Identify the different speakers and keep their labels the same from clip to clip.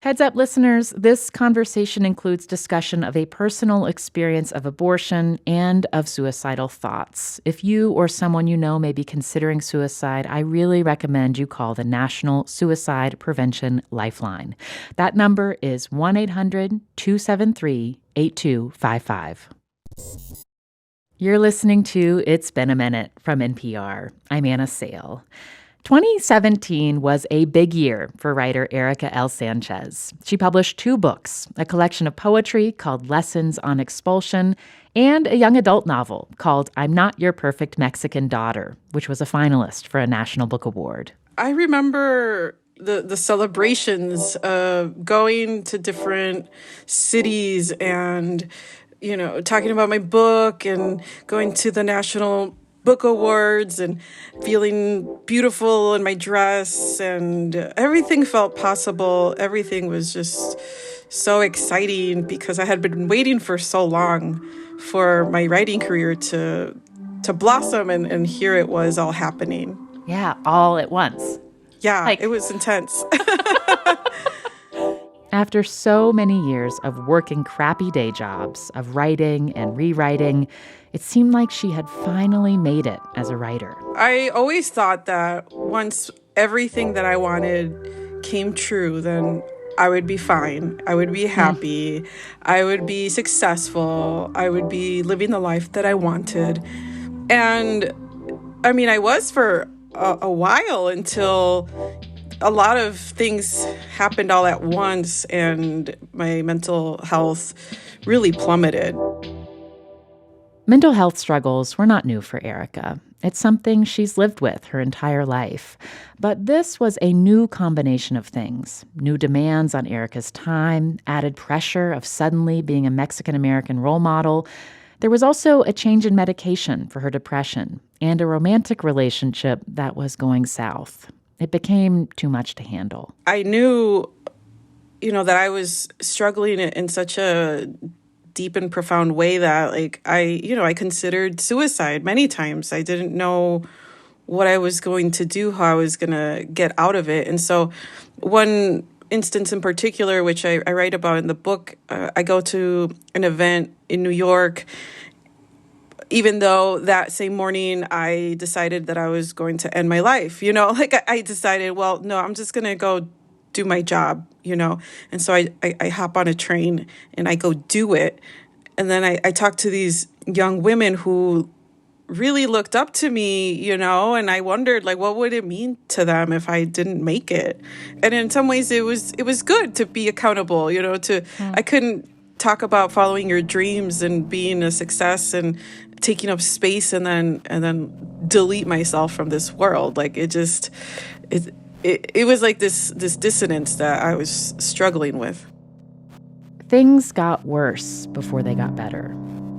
Speaker 1: Heads up, listeners, this conversation includes discussion of a personal experience of abortion and of suicidal thoughts. If you or someone you know may be considering suicide, I really recommend you call the National Suicide Prevention Lifeline. That number is 1-800-273-8255. You're listening to It's Been a Minute from NPR. I'm Anna Sale. 2017 was a big year for writer Erika L. Sánchez. She published 2 books, a collection of poetry called Lessons on Expulsion, and a young adult novel called I'm Not Your Perfect Mexican Daughter, which was a finalist for a National Book Award.
Speaker 2: I remember the celebrations of going to different cities and, talking about my book and going to the National Book Awards and feeling beautiful in my dress, and everything felt possible. Everything was just so exciting because I had been waiting for so long for my writing career to blossom, and here it was all happening.
Speaker 1: Yeah, all at once.
Speaker 2: Yeah, it was intense.
Speaker 1: After so many years of working crappy day jobs, of writing and rewriting, it seemed like she had finally made it as a writer.
Speaker 2: I always thought that once everything that I wanted came true, then I would be fine. I would be happy. I would be successful. I would be living the life that I wanted. And I mean, I was for a while until a lot of things happened all at once and my mental health really plummeted.
Speaker 1: Mental health struggles were not new for Erika. It's something she's lived with her entire life. But this was a new combination of things. New demands on Erika's time, added pressure of suddenly being a Mexican-American role model. There was also a change in medication for her depression and a romantic relationship that was going south. It became too much to handle.
Speaker 2: I knew, that I was struggling in such a deep and profound way that, I considered suicide many times. I didn't know what I was going to do, how I was going to get out of it. And so one instance in particular, which I write about in the book, I go to an event in New York, even though that same morning I decided that I was going to end my life. I decided, well, no, I'm just going to go do my job, And so I hop on a train and I go do it. And then I talk to these young women who really looked up to me, and I wondered, what would it mean to them if I didn't make it? And in some ways it was good to be accountable, I couldn't talk about following your dreams and being a success and taking up space and then delete myself from this world. It was like this dissonance that I was struggling with.
Speaker 1: Things got worse before they got better.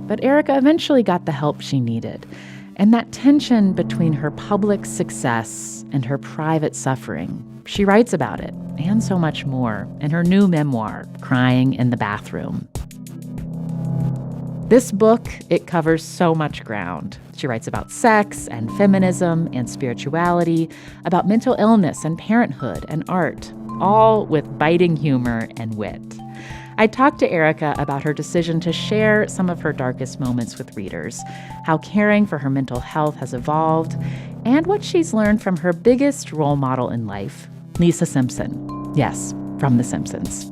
Speaker 1: But Erika eventually got the help she needed. And that tension between her public success and her private suffering, she writes about it and so much more in her new memoir, Crying in the Bathroom. This book, it covers so much ground. She writes about sex and feminism and spirituality, about mental illness and parenthood and art, all with biting humor and wit. I talked to Erika about her decision to share some of her darkest moments with readers, how caring for her mental health has evolved, and what she's learned from her biggest role model in life, Lisa Simpson. Yes, from The Simpsons.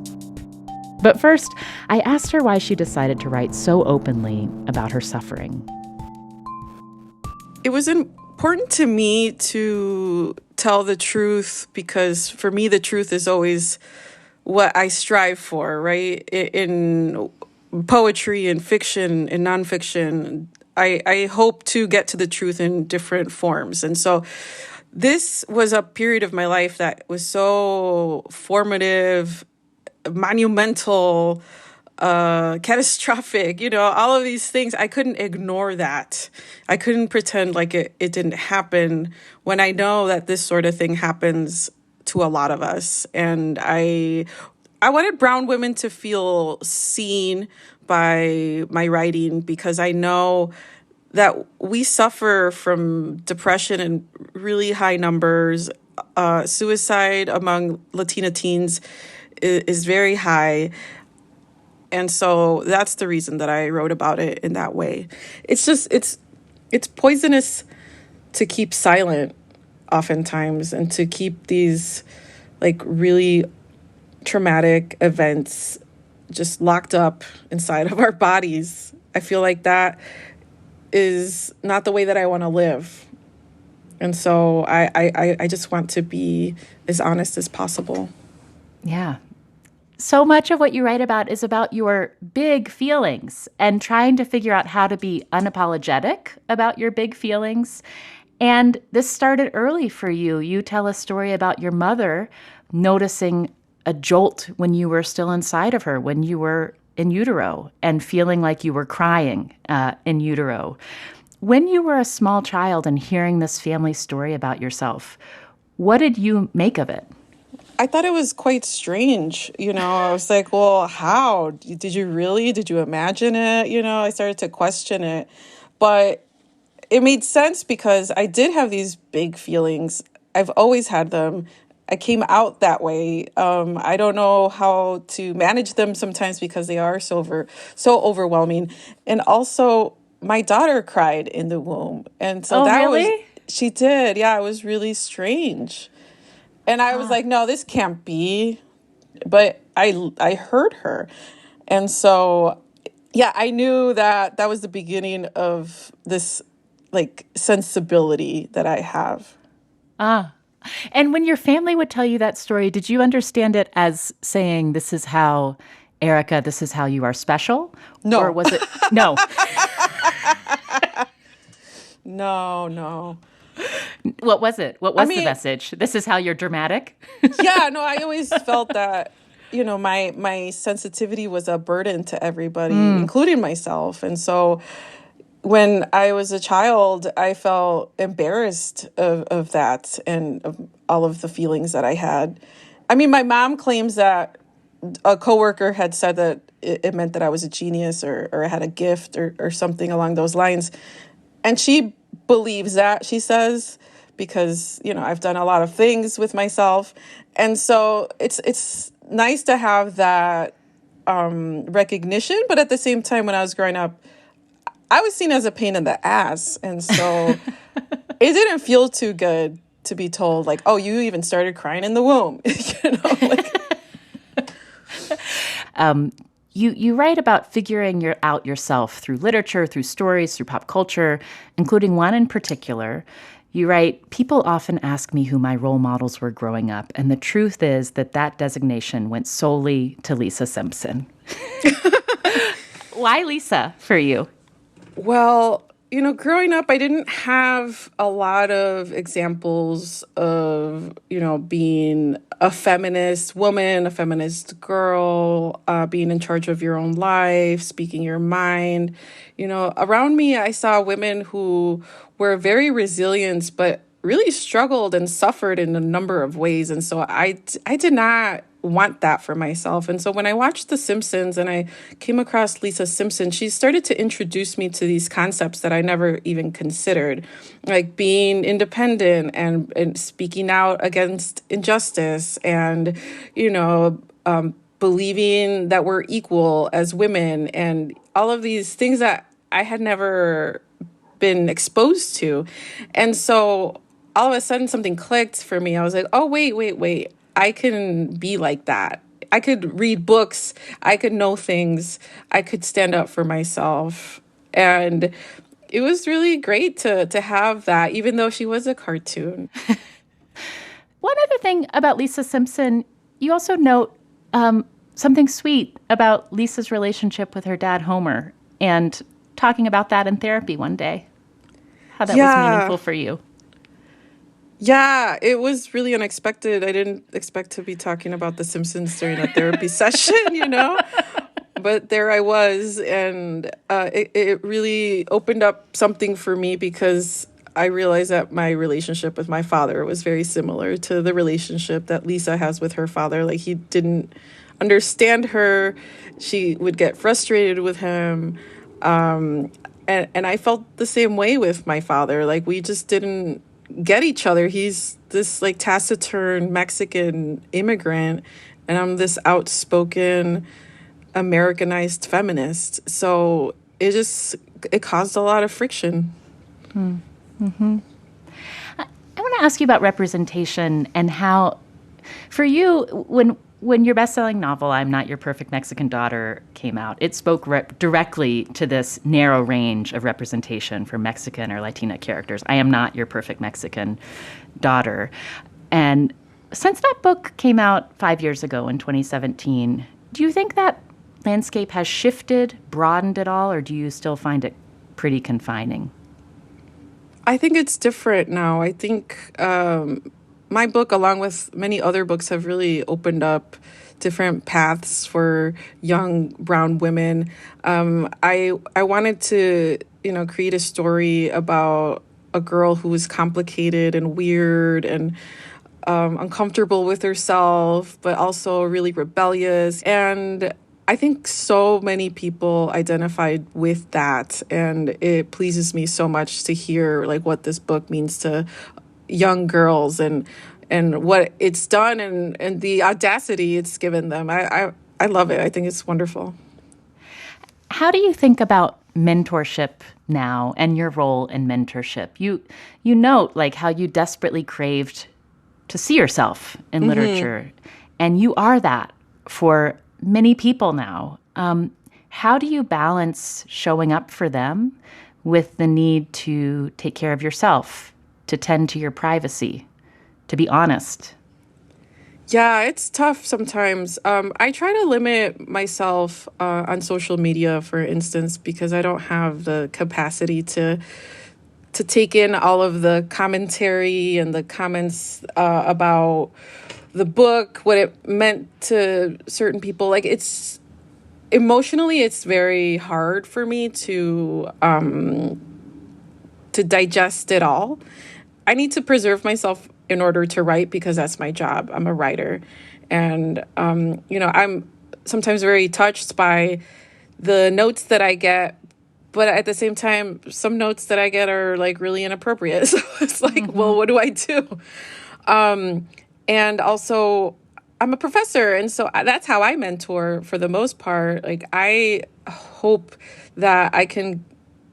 Speaker 1: But first, I asked her why she decided to write so openly about her suffering.
Speaker 2: It was important to me to tell the truth because for me, the truth is always what I strive for, right? In poetry and fiction and nonfiction, I hope to get to the truth in different forms. And so this was a period of my life that was so formative, monumental, catastrophic, all of these things. I couldn't ignore that. I couldn't pretend like it didn't happen when I know that this sort of thing happens to a lot of us. And I wanted brown women to feel seen by my writing because I know that we suffer from depression in really high numbers. Suicide among Latina teens is very high. And so that's the reason that I wrote about it in that way. It's just, it's poisonous to keep silent oftentimes, and to keep these like really traumatic events just locked up inside of our bodies. I feel like that is not the way that I want to live. And so I just want to be as honest as possible.
Speaker 1: Yeah. So much of what you write about is about your big feelings and trying to figure out how to be unapologetic about your big feelings. And this started early for you. You tell a story about your mother noticing a jolt when you were still inside of her, when you were in utero, and feeling like you were crying in utero. When you were a small child and hearing this family story about yourself, what did you make of it?
Speaker 2: I thought it was quite strange. I was like, well, how? Did you really? Did you imagine it? I started to question it. But it made sense because I did have these big feelings. I've always had them. I came out that way. I don't know how to manage them sometimes because they are so overwhelming. And also, my daughter cried in the womb. And so she did. Yeah, it was really strange. And I was like, no, this can't be. But I heard her. And so, yeah, I knew that was the beginning of this like sensibility that I have.
Speaker 1: And when your family would tell you that story, did you understand it as saying, this is how, Erika, this is how you are special?
Speaker 2: No.
Speaker 1: Or was it? No.
Speaker 2: No.
Speaker 1: What was it? What was the message? This is how you're dramatic?
Speaker 2: Yeah, no, I always felt that, my sensitivity was a burden to everybody, including myself. And so when I was a child, I felt embarrassed of that and of all of the feelings that I had. I mean, my mom claims that a coworker had said that it meant that I was a genius or I had a gift or something along those lines. And she believes that, she says, because, I've done a lot of things with myself. And so it's nice to have that recognition. But at the same time, when I was growing up, I was seen as a pain in the ass. And so it didn't feel too good to be told, like, oh, you even started crying in the womb.
Speaker 1: You write about figuring out yourself through literature, through stories, through pop culture, including one in particular. You write, people often ask me who my role models were growing up, and the truth is that designation went solely to Lisa Simpson. Why Lisa for you?
Speaker 2: Well, growing up, I didn't have a lot of examples of, being a feminist woman, a feminist girl, being in charge of your own life, speaking your mind. Around me, I saw women who were very resilient, but really struggled and suffered in a number of ways. And so I did not want that for myself. And so when I watched The Simpsons and I came across Lisa Simpson, she started to introduce me to these concepts that I never even considered, like being independent and speaking out against injustice and, believing that we're equal as women and all of these things that I had never been exposed to. And so all of a sudden something clicked for me. I was like, oh, wait. I can be like that. I could read books. I could know things. I could stand up for myself. And it was really great to have that, even though she was a cartoon.
Speaker 1: One other thing about Lisa Simpson, you also note something sweet about Lisa's relationship with her dad, Homer, and talking about that in therapy one day. How that was meaningful for you.
Speaker 2: Yeah, it was really unexpected. I didn't expect to be talking about The Simpsons during a therapy session, But there I was, and it really opened up something for me because I realized that my relationship with my father was very similar to the relationship that Lisa has with her father. Like, he didn't understand her. She would get frustrated with him. And I felt the same way with my father. Like, we just didn't get each other. He's this like taciturn Mexican immigrant, and I'm this outspoken Americanized feminist. So it caused a lot of friction.
Speaker 1: Mm-hmm. I want to ask you about representation and how, for you, when your best-selling novel, I'm Not Your Perfect Mexican Daughter, came out, it spoke directly to this narrow range of representation for Mexican or Latina characters. I am not your perfect Mexican daughter. And since that book came out 5 years ago in 2017, do you think that landscape has shifted, broadened at all, or do you still find it pretty confining?
Speaker 2: I think it's different now. I think my book, along with many other books, have really opened up different paths for young brown women. I wanted to, create a story about a girl who was complicated and weird and uncomfortable with herself, but also really rebellious. And I think so many people identified with that, and it pleases me so much to hear like what this book means to young girls and what it's done and the audacity it's given them. I love it. I think it's wonderful.
Speaker 1: How do you think about mentorship now and your role in mentorship? You note like how you desperately craved to see yourself in literature, and you are that for many people now. How do you balance showing up for them with the need to take care of yourself, to tend to your privacy, to be honest?
Speaker 2: Yeah, it's tough sometimes. I try to limit myself on social media, for instance, because I don't have the capacity to take in all of the commentary and the comments about the book, what it meant to certain people. Like it's very hard for me to digest it all. I need to preserve myself in order to write because that's my job. I'm a writer. And, I'm sometimes very touched by the notes that I get, but at the same time, some notes that I get are like really inappropriate. So it's like, well, what do I do? And also, I'm a professor, and so that's how I mentor for the most part. Like, I hope that I can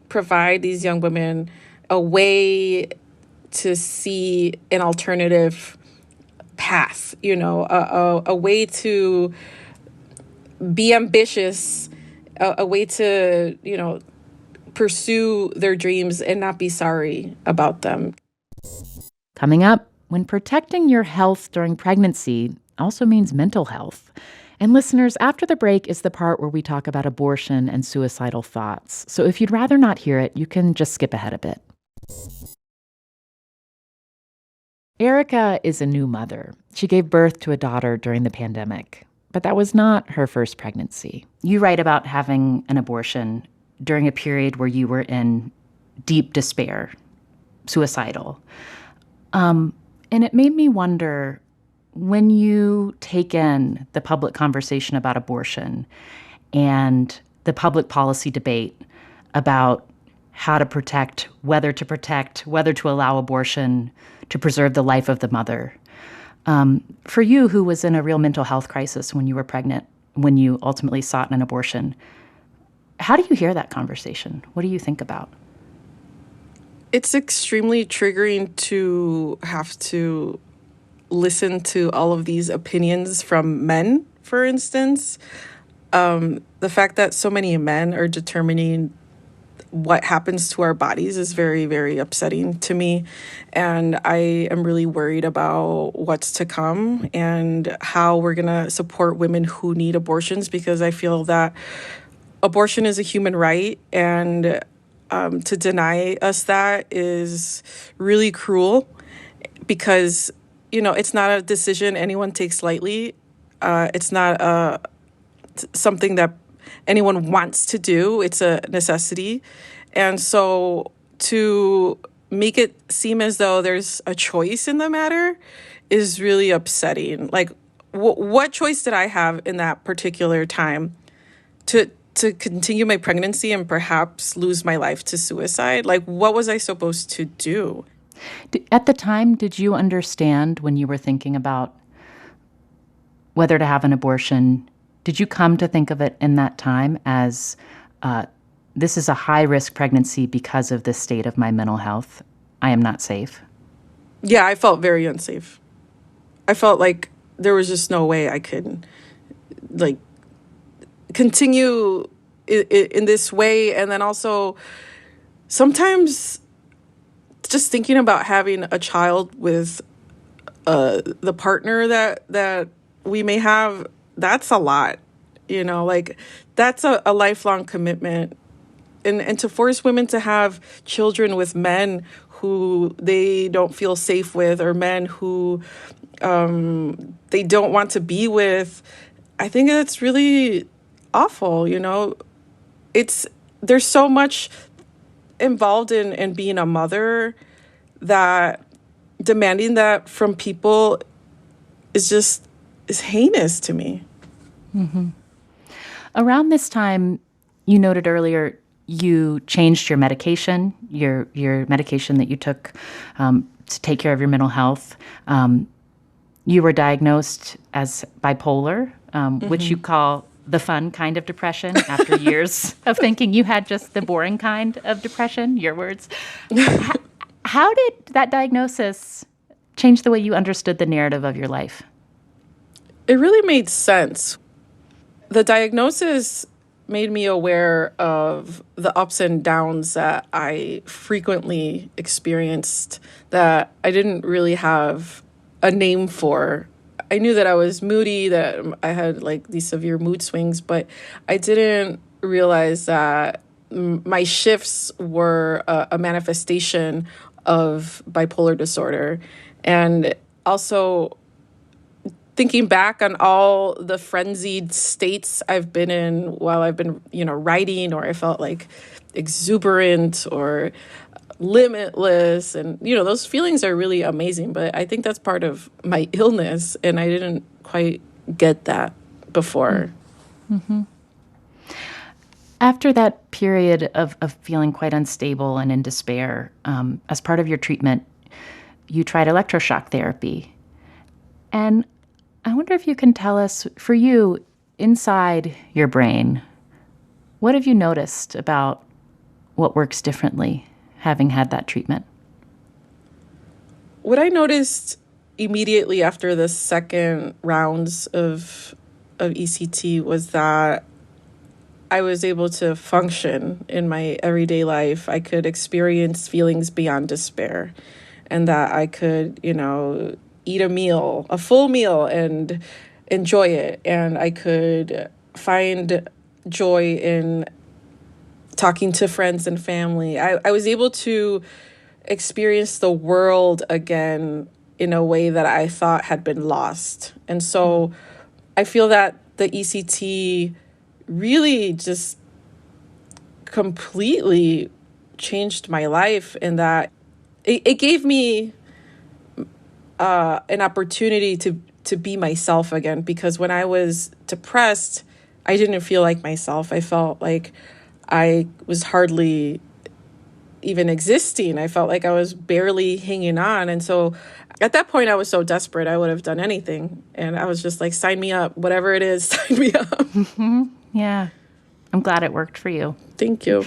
Speaker 2: provide these young women a way to see an alternative path, a way to be ambitious, a way to, pursue their dreams and not be sorry about them.
Speaker 1: Coming up, when protecting your health during pregnancy also means mental health. And listeners, after the break is the part where we talk about abortion and suicidal thoughts. So if you'd rather not hear it, you can just skip ahead a bit. Erika is a new mother. She gave birth to a daughter during the pandemic, but that was not her first pregnancy. You write about having an abortion during a period where you were in deep despair, suicidal. And it made me wonder, when you take in the public conversation about abortion and the public policy debate about how to protect, whether to allow abortion to preserve the life of the mother. For you, who was in a real mental health crisis when you were pregnant, when you ultimately sought an abortion, how do you hear that conversation? What do you think about?
Speaker 2: It's extremely triggering to have to listen to all of these opinions from men, for instance. The fact that so many men are determining what happens to our bodies is very, very upsetting to me. And I am really worried about what's to come and how we're going to support women who need abortions, because I feel that abortion is a human right, and to deny us that is really cruel, because, it's not a decision anyone takes lightly. It's not something that anyone wants to do. It's a necessity. And so to make it seem as though there's a choice in the matter is really upsetting. Like, what choice did I have in that particular time to continue my pregnancy and perhaps lose my life to suicide? Like, what was I supposed to do?
Speaker 1: At the time, did you understand when you were thinking about whether to have an abortion, did you come to think of it in that time as this is a high-risk pregnancy because of the state of my mental health? I am not safe.
Speaker 2: Yeah, I felt very unsafe. I felt like there was just no way I could, like, continue in this way. And then also sometimes just thinking about having a child with the partner that we may have, that's a lot, like that's a lifelong commitment. And to force women to have children with men who they don't feel safe with, or men who they don't want to be with, I think that's really awful. There's so much involved in being a mother that demanding that from people is heinous to me.
Speaker 1: Mm-hmm. Around this time, you noted earlier, you changed your medication, your medication that you took to take care of your mental health. You were diagnosed as bipolar, which you call the fun kind of depression after years of thinking you had just the boring kind of depression, your words. How did that diagnosis change the way you understood the narrative of your life?
Speaker 2: It really made sense. The diagnosis made me aware of the ups and downs that I frequently experienced that I didn't really have a name for. I knew that I was moody, that I had like these severe mood swings, but I didn't realize that my shifts were a manifestation of bipolar disorder. And also thinking back on all the frenzied states I've been in while I've been, writing, or I felt like exuberant or limitless. And, those feelings are really amazing. But I think that's part of my illness. And I didn't quite get that before.
Speaker 1: Mm-hmm. After that period of feeling quite unstable and in despair, as part of your treatment, you tried electroshock therapy. And I wonder if you can tell us, for you, inside your brain, what have you noticed about what works differently having had that treatment?
Speaker 2: What I noticed immediately after the second rounds of ECT was that I was able to function in my everyday life. I could experience feelings beyond despair, and that I could, eat a full meal and enjoy it. And I could find joy in talking to friends and family. I was able to experience the world again in a way that I thought had been lost. And so I feel that the ECT really just completely changed my life, in that it gave me an opportunity to be myself again. Because when I was depressed, I didn't feel like myself. I felt like I was hardly even existing. I felt like I was barely hanging on. And so at that point, I was so desperate, I would have done anything. And I was just like, sign me up, whatever it is, sign me up.
Speaker 1: Mm-hmm. Yeah. I'm glad it worked for you.
Speaker 2: Thank you.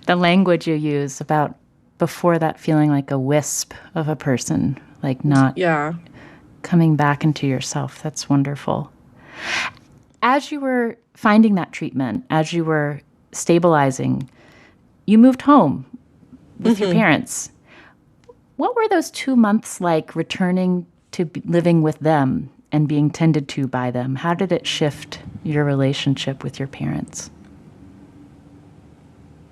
Speaker 1: The language you use about before that feeling like a wisp of a person, like not coming back into yourself. That's wonderful. As you were finding that treatment, as you were stabilizing, you moved home with your parents. What were those 2 months like, returning to living with them and being tended to by them? How did it shift your relationship with your parents?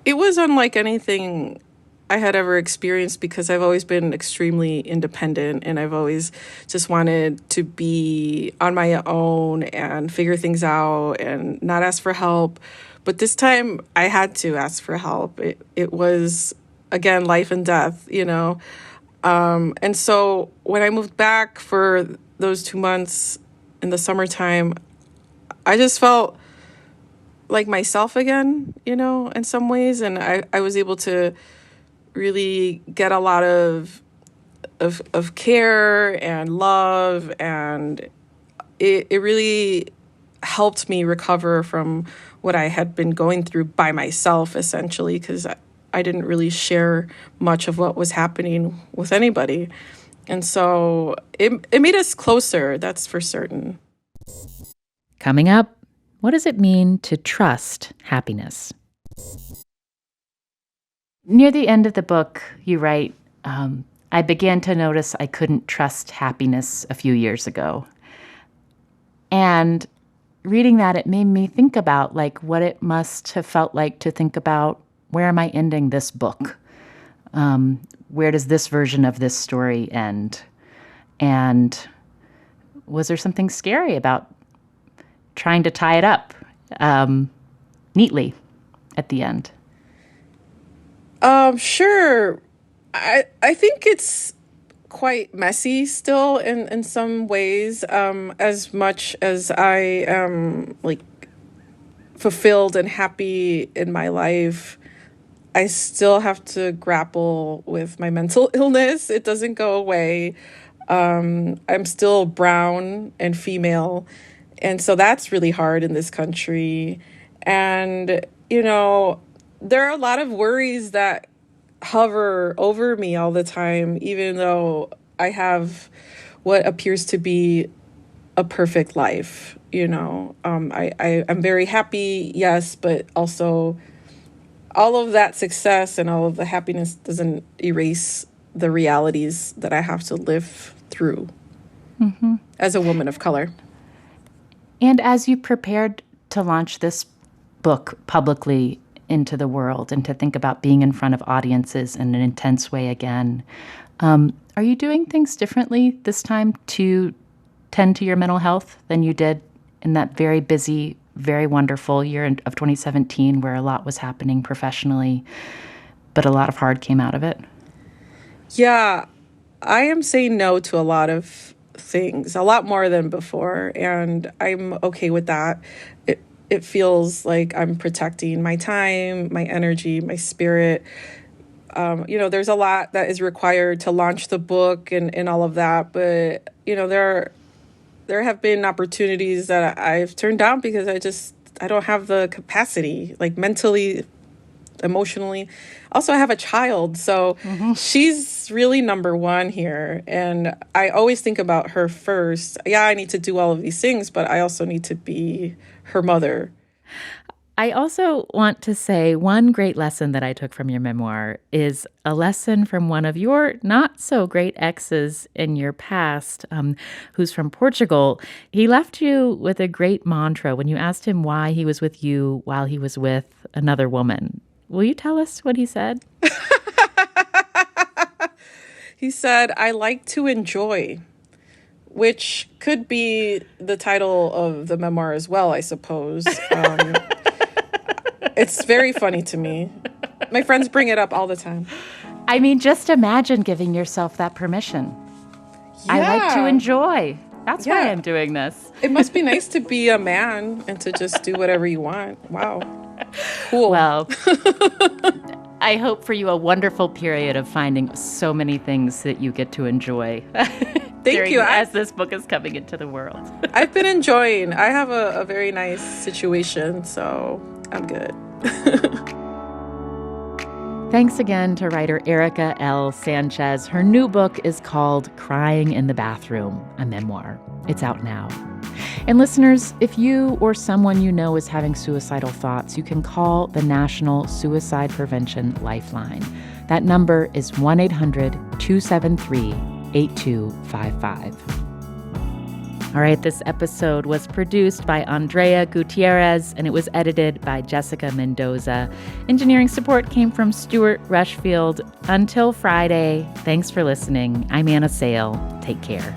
Speaker 2: It was unlike anything I had ever experienced, because I've always been extremely independent, and I've always just wanted to be on my own and figure things out and not ask for help. But this time I had to ask for help. It was, again, life and death, And so when I moved back for those 2 months in the summertime, I just felt like myself again, in some ways. And I was able to really get a lot of care and love and it really helped me recover from what I had been going through by myself, essentially, because I didn't really share much of what was happening with anybody. And so it made us closer, that's for certain.
Speaker 1: Coming up, what does it mean to trust happiness? Near the end of the book, you write, I began to notice I couldn't trust happiness a few years ago. And reading that, it made me think about what it must have felt like to think about, where am I ending this book? Where does this version of this story end? And was there something scary about trying to tie it up neatly at the end?
Speaker 2: Sure. I think it's quite messy still in some ways, as much as I am fulfilled and happy in my life. I still have to grapple with my mental illness. It doesn't go away. I'm still brown and female. And so that's really hard in this country. And, there are a lot of worries that hover over me all the time, even though I have what appears to be a perfect life. I'm very happy, yes, but also all of that success and all of the happiness doesn't erase the realities that I have to live through as a woman of color.
Speaker 1: And as you prepared to launch this book publicly into the world and to think about being in front of audiences in an intense way again, are you doing things differently this time to tend to your mental health than you did in that very busy, very wonderful year of 2017 where a lot was happening professionally, but a lot of hard came out of it?
Speaker 2: Yeah, I am saying no to a lot of things, a lot more than before, and I'm okay with that. It feels like I'm protecting my time, my energy, my spirit. There's a lot that is required to launch the book and all of that, but, there have been opportunities that I've turned down because I don't have the capacity, mentally, emotionally. Also, I have a child, so she's really number one here. And I always think about her first. Yeah, I need to do all of these things, but I also need to be her mother.
Speaker 1: I also want to say one great lesson that I took from your memoir is a lesson from one of your not so great exes in your past, who's from Portugal. He left you with a great mantra when you asked him why he was with you while he was with another woman. Will you tell us what he said?
Speaker 2: He said, "I like to enjoy," which could be the title of the memoir as well, I suppose. It's very funny to me. My friends bring it up all the time.
Speaker 1: I mean, just imagine giving yourself that permission. Yeah. I like to enjoy. That's why I'm doing this.
Speaker 2: It must be nice to be a man and to just do whatever you want. Wow. Cool.
Speaker 1: Well, I hope for you a wonderful period of finding so many things that you get to enjoy.
Speaker 2: Thank you.
Speaker 1: As this book is coming into the world.
Speaker 2: I've been enjoying. I have a very nice situation, so I'm good.
Speaker 1: Thanks again to writer Erika L. Sánchez. Her new book is called Crying in the Bathroom, a memoir. It's out now. And listeners, if you or someone you know is having suicidal thoughts, you can call the National Suicide Prevention Lifeline. That number is 1-800-273-8255. All right, this episode was produced by Andrea Gutierrez, and it was edited by Jessica Mendoza. Engineering support came from Stuart Rushfield. Until Friday, thanks for listening. I'm Anna Sale. Take care.